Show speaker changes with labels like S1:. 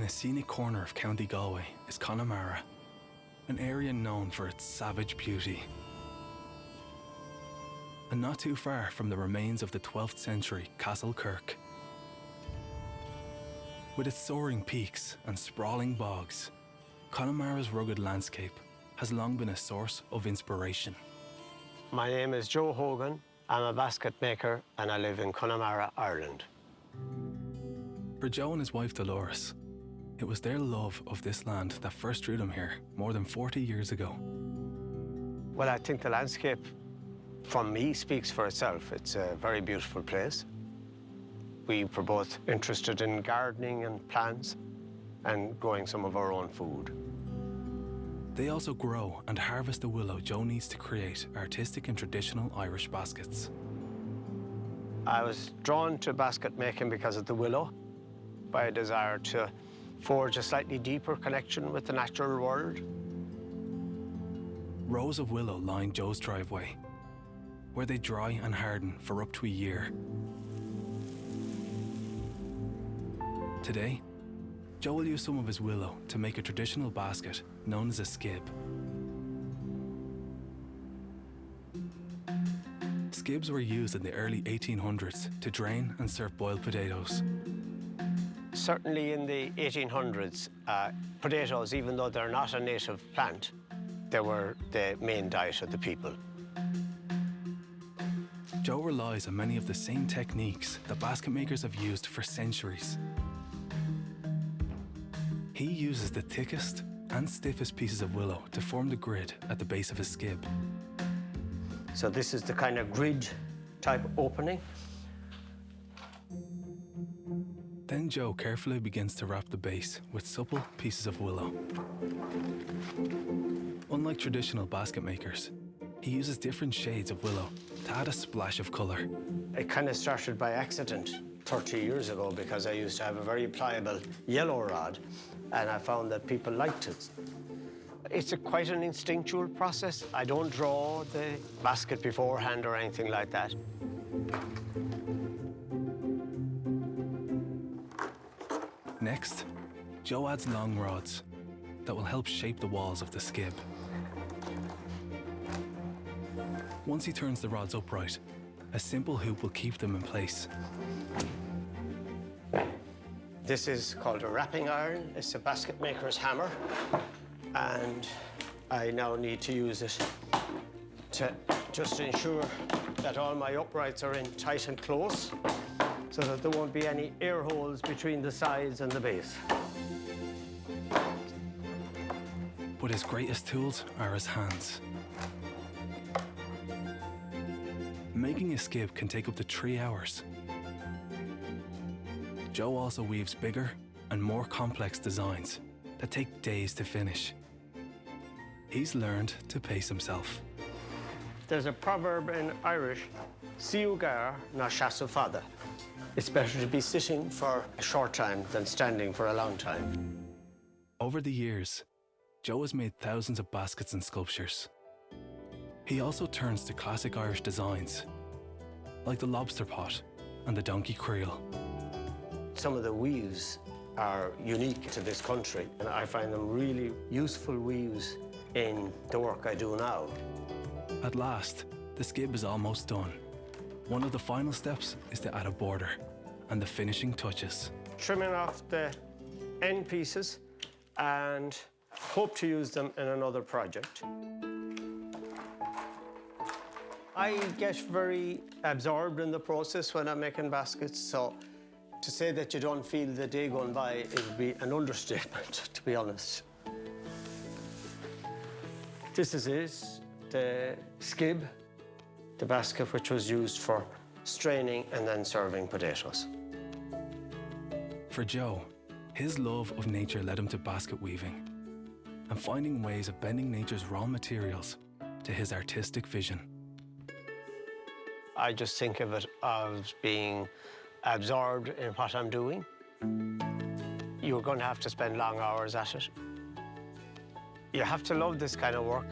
S1: a scenic corner of County Galway is Connemara, an area known for its savage beauty. And not too far from the remains of the 12th century Castle Kirk. With its soaring peaks and sprawling bogs, Connemara's rugged landscape has long been a source of inspiration.
S2: My name is Joe Hogan. I'm a basket maker and I live in Connemara, Ireland.
S1: For Joe and his wife Dolores, it was their love of this land that first drew them here more than 40 years ago.
S2: Well, I think the landscape, from me, speaks for itself. It's a very beautiful place. We were both interested in gardening and plants and growing some of our own food.
S1: They also grow and harvest the willow Joe needs to create artistic and traditional Irish baskets.
S2: I was drawn to basket making because of the willow, by a desire to forge a slightly deeper connection with the natural world.
S1: Rows of willow line Joe's driveway, where they dry and harden for up to a year. Today, Joe will use some of his willow to make a traditional basket known as a skib. Skibs were used in the early 1800s to drain and serve boiled potatoes.
S2: Certainly in the 1800s, potatoes, even though they're not a native plant, they were the main diet of the people.
S1: Joe relies on many of the same techniques that basket makers have used for centuries. He uses the thickest and stiffest pieces of willow to form the grid at the base of his skib.
S2: So this is the kind of grid type opening.
S1: Then Joe carefully begins to wrap the base with supple pieces of willow. Unlike traditional basket makers, he uses different shades of willow to add a splash of colour.
S2: It kind of started by accident 30 years ago because I used to have a very pliable yellow rod and I found that people liked it. It's quite an instinctual process. I don't draw the basket beforehand or anything like that.
S1: Next, Joe adds long rods that will help shape the walls of the skib. Once he turns the rods upright, a simple hoop will keep them in place.
S2: This is called a wrapping iron. It's a basket maker's hammer. And I now need to use it to just ensure that all my uprights are in tight and close so that there won't be any air holes between the sides and the base.
S1: But his greatest tools are his hands. Making a skib can take up to 3 hours. Joe also weaves bigger and more complex designs that take days to finish. He's learned to pace himself.
S2: There's a proverb in Irish, "Siugar na shasu fada." It's better to be sitting for a short time than standing for a long time.
S1: Over the years, Joe has made thousands of baskets and sculptures. He also turns to classic Irish designs, like the lobster pot and the donkey creel.
S2: Some of the weaves are unique to this country, and I find them really useful weaves in the work I do now.
S1: At last, the skib is almost done. One of the final steps is to add a border and the finishing touches.
S2: Trimming off the end pieces and hope to use them in another project. I get very absorbed in the process when I'm making baskets, so to say that you don't feel the day going by, it would be an understatement, to be honest. This is it, the skib, the basket which was used for straining and then serving potatoes.
S1: For Joe, his love of nature led him to basket weaving and finding ways of bending nature's raw materials to his artistic vision.
S2: I just think of it as being absorbed in what I'm doing. You're going to have to spend long hours at it. You have to love this kind of work.